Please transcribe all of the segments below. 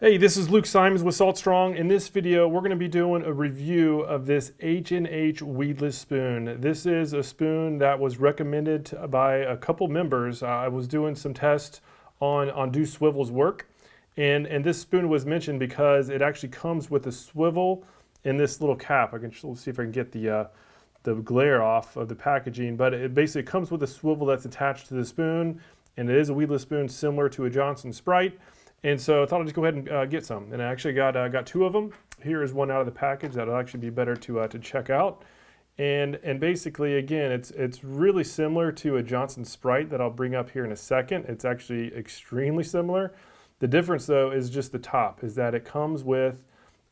Hey, this is Luke Simons with Salt Strong. In this video, we're going to be doing a review of this H&H Weedless spoon. This is a spoon that was recommended by a couple members. I was doing some tests on Do Swivel's work, and this spoon was mentioned because it actually comes with a swivel in this little cap. Let's see if I can get the glare off of the packaging, but it basically comes with a swivel that's attached to the spoon, and it is a weedless spoon similar to a Johnson Sprite. And so I thought I'd just go ahead and get some. And I actually got two of them. Here is one out of the package that'll actually be better to check out. And basically, again, it's really similar to a Johnson Sprite that I'll bring up here in a second. It's actually extremely similar. The difference, though, is just the top, is that it comes with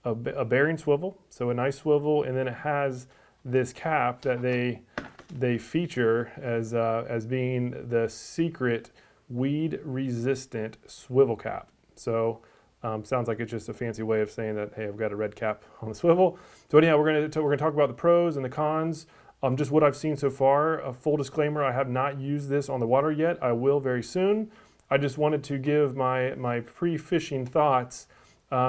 a bearing swivel, so a nice swivel, and then it has this cap that they feature as being the secret weed-resistant swivel cap. So sounds like it's just a fancy way of saying that, hey, I've got a red cap on the swivel. So anyhow, we're gonna talk about the pros and the cons, just what I've seen so far. A full disclaimer, I have not used this on the water yet. I will very soon. I just wanted to give my pre-fishing thoughts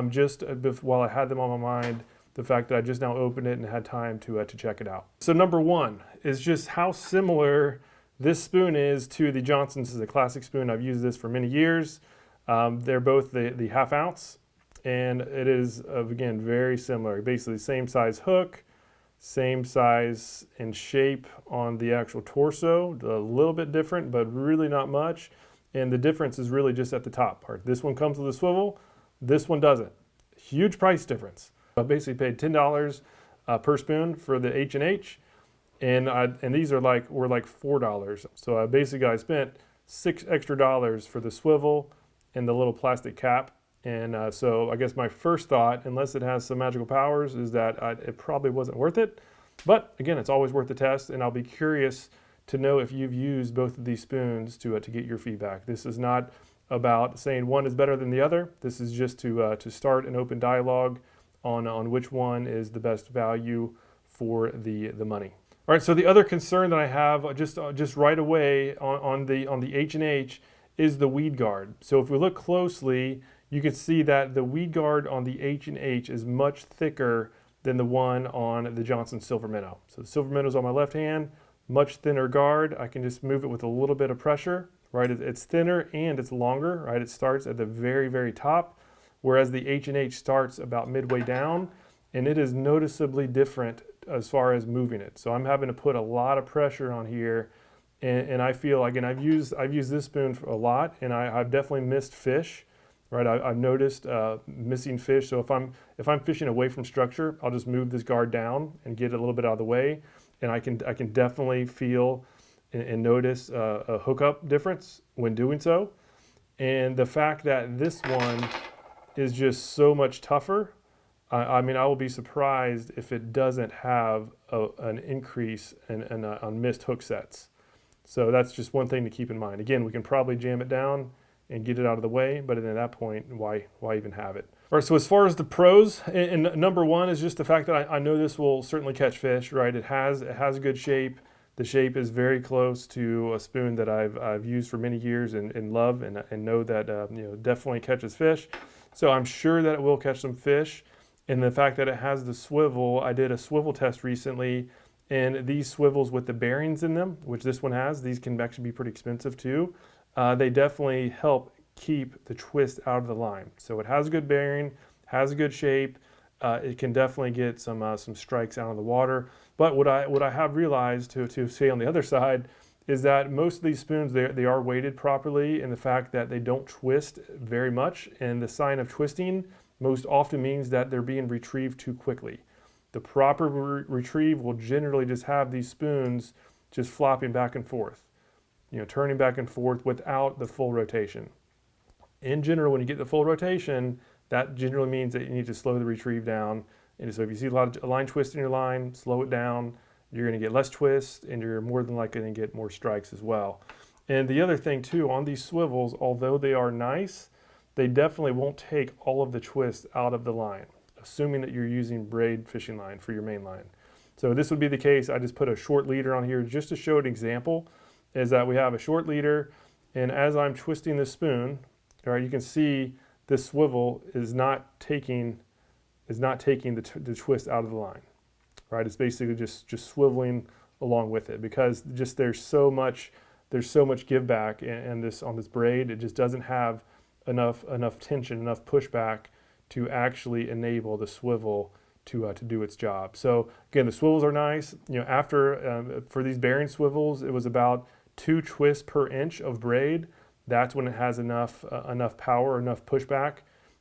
just while I had them on my mind, the fact that I just now opened it and had time to check it out. So number one is just how similar this spoon is to the Johnson's. This is a classic spoon. I've used this for many years. They're both the half ounce, and it is, again, very similar. Basically, same size hook, same size and shape on the actual torso. A little bit different, but really not much. And the difference is really just at the top part. This one comes with a swivel. This one doesn't. Huge price difference. I basically paid $10 per spoon for the H&H. And these were like $4. So I spent $6 extra for the swivel and the little plastic cap. And so I guess my first thought, unless it has some magical powers, is that it probably wasn't worth it. But again, it's always worth the test, and I'll be curious to know if you've used both of these spoons to get your feedback. This is not about saying one is better than the other. This is just to start an open dialogue on which one is the best value for the money. All right, so the other concern that I have just right away on the H&H is the weed guard. So if we look closely, you can see that the weed guard on the H&H is much thicker than the one on the Johnson Silver Minnow. So the Silver Minnow is on my left hand, much thinner guard. I can just move it with a little bit of pressure, right? It's thinner and it's longer, right? It starts at the very, very top, whereas the H&H starts about midway down, and it is noticeably different as far as moving it. So I'm having to put a lot of pressure on here, and I feel, again, I've used this spoon a lot, and I've definitely missed fish, right? I've noticed missing fish. So if I'm fishing away from structure, I'll just move this guard down and get it a little bit out of the way, and I can definitely feel and notice a hookup difference when doing so. And the fact that this one is just so much tougher, I mean, I will be surprised if it doesn't have an increase on missed hook sets. So that's just one thing to keep in mind. Again, we can probably jam it down and get it out of the way, but at that point, why even have it? All right, so as far as the pros, and number one is just the fact that I know this will certainly catch fish, right? It has a good shape. The shape is very close to a spoon that I've used for many years and love and know that definitely catches fish. So I'm sure that it will catch some fish. And the fact that it has the swivel, I did a swivel test recently, and these swivels with the bearings in them, which this one has, these can actually be pretty expensive too. They definitely help keep the twist out of the line. So it has a good bearing, has a good shape. It can definitely get some strikes out of the water. But what I have realized to say on the other side is that most of these spoons, they are weighted properly, and the fact that they don't twist very much, and the sign of twisting most often means that they're being retrieved too quickly. The proper retrieve will generally just have these spoons just flopping back and forth, turning back and forth without the full rotation. In general, when you get the full rotation, that generally means that you need to slow the retrieve down. And so if you see a lot of line twist in your line, slow it down. You're going to get less twist, and you're more than likely going to get more strikes as well. And the other thing too, on these swivels, although they are nice, they definitely won't take all of the twist out of the line, assuming that you're using braid fishing line for your main line. So this would be the case. I just put a short leader on here just to show an example, is that we have a short leader, and as I'm twisting this spoon, all right, you can see this swivel is not taking the twist out of the line, right? It's basically just swiveling along with it, because just there's so much give back and this on this braid. It just doesn't have enough tension, enough pushback to actually enable the swivel to do its job. So again, the swivels are nice. You know, after for these bearing swivels, it was about 2 twists per inch of braid. That's when it has enough power, enough pushback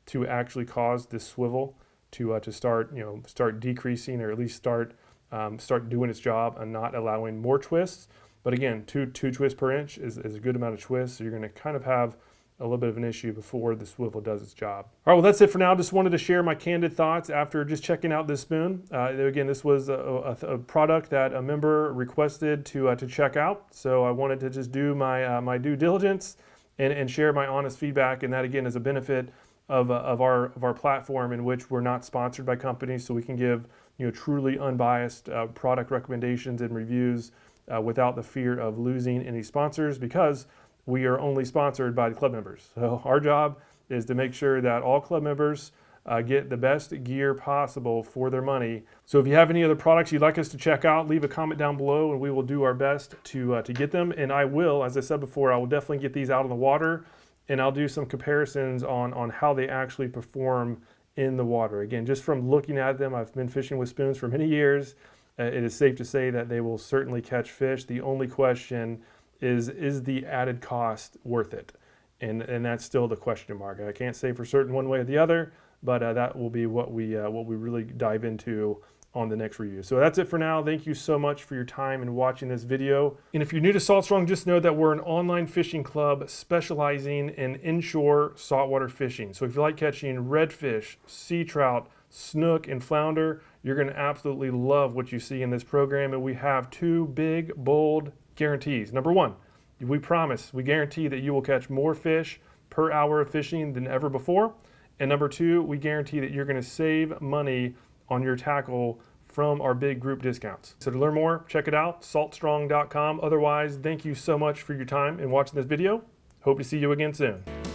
to actually cause this swivel to start decreasing, or at least start doing its job and not allowing more twists. But again, two twists per inch is a good amount of twists. So you're going to kind of have a little bit of an issue before the swivel does its job. All right, well, that's it for now. Just wanted to share my candid thoughts after just checking out this spoon. Again, this was a product that a member requested to check out. So I wanted to just do my due diligence and share my honest feedback. And that, again, is a benefit of our platform, in which we're not sponsored by companies, so we can give truly unbiased product recommendations and reviews without the fear of losing any sponsors, because we are only sponsored by the club members. So our job is to make sure that all club members get the best gear possible for their money. So if you have any other products you'd like us to check out, leave a comment down below and we will do our best to get them. And I will, as I said before, I will definitely get these out on the water, and I'll do some comparisons on how they actually perform in the water. Again, just from looking at them, I've been fishing with spoons for many years. It is safe to say that they will certainly catch fish. The only question is the added cost worth it? And that's still the question mark. I can't say for certain one way or the other, but that will be what we really dive into on the next review. So that's it for now. Thank you so much for your time and watching this video. And if you're new to Salt Strong, just know that we're an online fishing club specializing in inshore saltwater fishing. So if you like catching redfish, sea trout, snook, and flounder, you're going to absolutely love what you see in this program. And we have 2 big, bold guarantees. Number 1, we guarantee that you will catch more fish per hour of fishing than ever before. And number 2, we guarantee that you're going to save money on your tackle from our big group discounts. So to learn more, check it out, saltstrong.com. Otherwise, thank you so much for your time and watching this video. Hope to see you again soon.